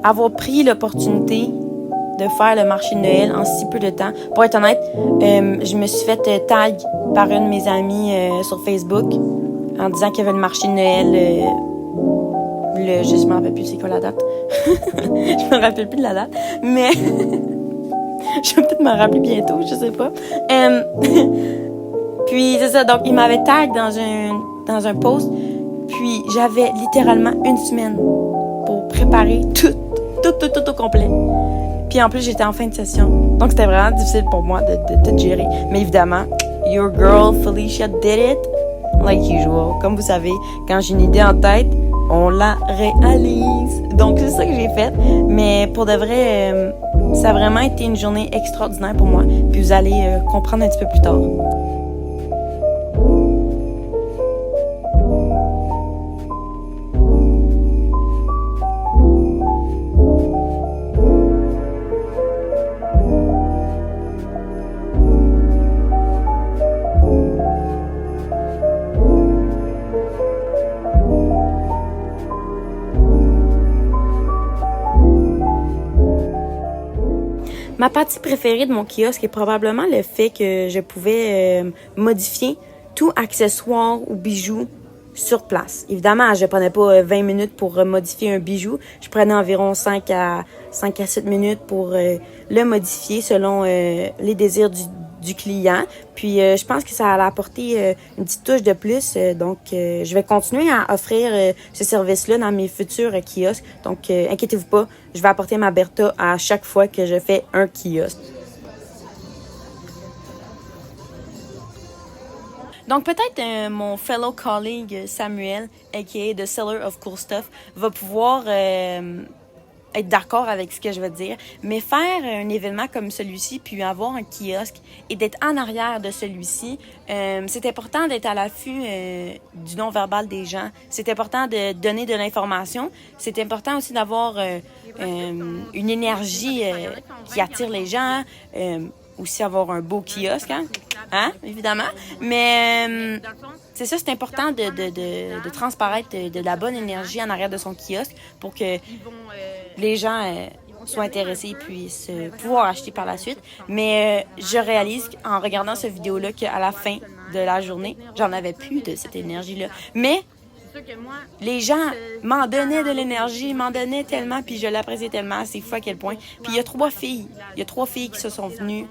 avoir pris l'opportunité de faire le marché de Noël en si peu de temps. Pour être honnête, je me suis fait tag par une de mes amies sur Facebook en disant qu'il y avait le marché de Noël. Je me rappelle plus c'est quoi la date. Je me rappelle plus de la date, mais je vais peut-être m'en rappeler bientôt, je sais pas. Puis c'est ça, donc il m'avait tag dans un post, puis j'avais littéralement une semaine pour préparer tout au complet. Puis en plus, j'étais en fin de session. Donc c'était vraiment difficile pour moi de tout gérer. Mais évidemment, your girl Felicia did it like usual. Comme vous savez, quand j'ai une idée en tête, on la réalise. Donc c'est ça que j'ai fait. Mais pour de vrai, ça a vraiment été une journée extraordinaire pour moi. Puis vous allez comprendre un petit peu plus tard. Ma partie préférée de mon kiosque est probablement le fait que je pouvais modifier tout accessoire ou bijou sur place. Évidemment, je prenais pas 20 minutes pour modifier un bijou. Je prenais environ 5 à 7 minutes pour le modifier selon les désirs du client. Puis je pense que ça allait apporter une petite touche de plus. Donc je vais continuer à offrir ce service-là dans mes futurs kiosques. Donc inquiétez-vous pas, je vais apporter ma Bertha à chaque fois que je fais un kiosque. Donc peut-être mon fellow colleague Samuel, aka The Seller of Cool Stuff, va pouvoir être d'accord avec ce que je veux dire, mais faire un événement comme celui-ci, puis avoir un kiosque et d'être en arrière de celui-ci, c'est important d'être à l'affût du non-verbal des gens. C'est important de donner de l'information. C'est important aussi d'avoir une énergie qui attire les gens. Aussi avoir un beau kiosque, hein, évidemment. Mais c'est ça, c'est important de transparaître de la bonne énergie en arrière de son kiosque pour que les gens soient intéressés et puissent pouvoir acheter par la suite. Mais je réalise en regardant cette vidéo-là qu'à la fin de la journée, j'en avais plus de cette énergie-là. Mais les gens m'en donnaient de l'énergie, m'en donnaient tellement, puis je l'appréciais tellement, c'est fou à quel point. Puis il y a 3 filles qui se sont venues,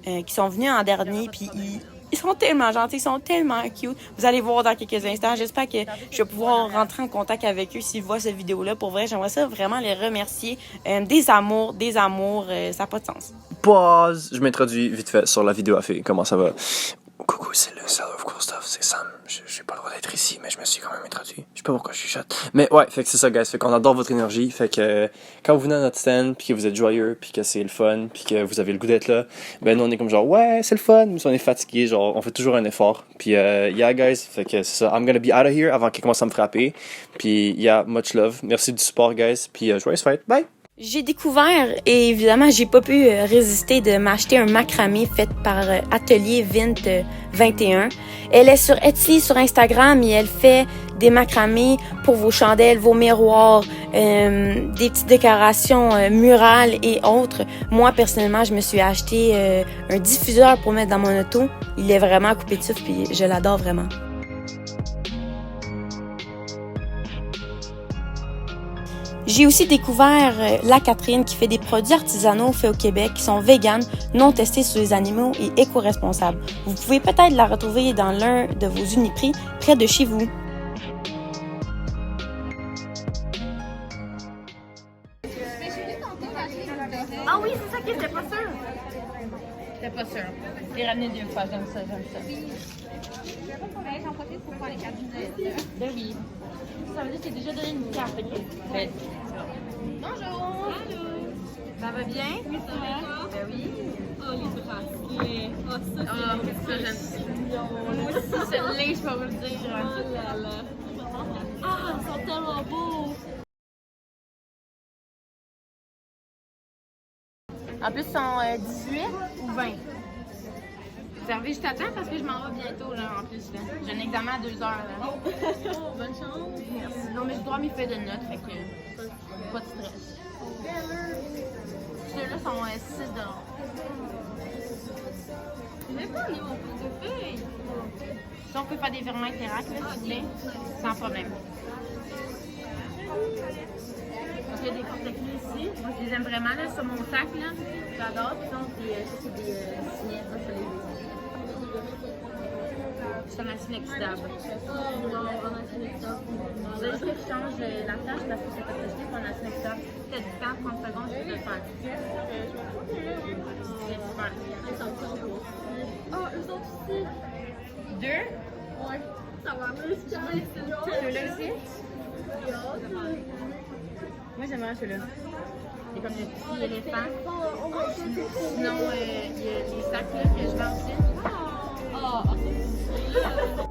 qui sont venues en dernier, puis ils sont tellement gentils, ils sont tellement cute. Vous allez voir dans quelques instants. J'espère que je vais pouvoir rentrer en contact avec eux s'ils voient cette vidéo-là. Pour vrai, j'aimerais ça vraiment les remercier. Des amours, ça n'a pas de sens. Pause! Je m'introduis vite fait sur la vidéo à fait. Comment ça va? Coucou, c'est le Seller of Cool Stuff, c'est Sam. J'ai pas le droit d'être ici, mais je me suis quand même introduit. Je sais pas pourquoi je chuchote. Mais ouais, fait que c'est ça, guys. Fait qu'on adore votre énergie. Fait que quand vous venez à notre stand, puis que vous êtes joyeux, puis que c'est le fun, puis que vous avez le goût d'être là, ben nous on est comme genre, ouais, c'est le fun. Mais si on est fatigué, genre, on fait toujours un effort. Puis yeah, guys. Fait que c'est ça. I'm gonna be out of here avant qu'il commence à me frapper. Puis yeah, much love. Merci du support, guys. Puis joyeuse fête. Bye! J'ai découvert, et évidemment, j'ai pas pu résister de m'acheter un macramé fait par Atelier Vint 21. Elle est sur Etsy, sur Instagram, et elle fait des macramés pour vos chandelles, vos miroirs, des petites décorations murales et autres. Moi, personnellement, je me suis acheté un diffuseur pour mettre dans mon auto. Il est vraiment à couper de souffle, puis je l'adore vraiment. J'ai aussi découvert La Catherine qui fait des produits artisanaux faits au Québec qui sont véganes, non testés sur les animaux et éco-responsables. Vous pouvez peut-être la retrouver dans l'un de vos Uniprix près de chez vous. Ah oui, c'est ça qui était pas sûr. J'étais pas sûre. J'ai ramené 2 fois, j'aime ça. J'en profite pour faire les cartes de Noël. Ben oui. Ça veut dire que j'ai déjà donné une carte. Ben. Bonjour! Allô! Ça va bien? Oui, ça va? Ben oui. Oh, les bracelets! Oh, ça, j'aime ça. Moi aussi, celle-là, je peux vous le dire. Oh là là! Ah, ils sont tellement beaux! En plus, ils sont 18 ou 20? Servez juste à temps parce que je m'en vais bientôt, là, en plus. Là. J'ai un examen à 2 heures. Là. Bonne chance. Merci. Non, mais je dois mes feuilles de notes, fait que pas de stress. Ceux-là sont 6 $. Mais pas aller au portefeuille. Si on peut faire des virements Interac, là, s'il vous plaît, sans problème. Donc, il y a des porte-clés ici. Moi, je les aime vraiment, là, sur mon sac, là. J'adore. Puis donc, c'est des signettes, là, je les ai. C'est un acier inoxydable. Vous avez juste que je change la tâche parce que c'est pas possible pour un acier inoxydable. Si t'as du temps, 30 secondes, je peux le faire. C'est super. Ah, eux autres aussi. 2. Ouais. Ça va mieux, c'est Ceux-là aussi? Moi, j'aimerais ceux-là. C'est comme le petit éléphant. Sinon, il y a les sacs là, que je vends aussi. Ah, ça c'est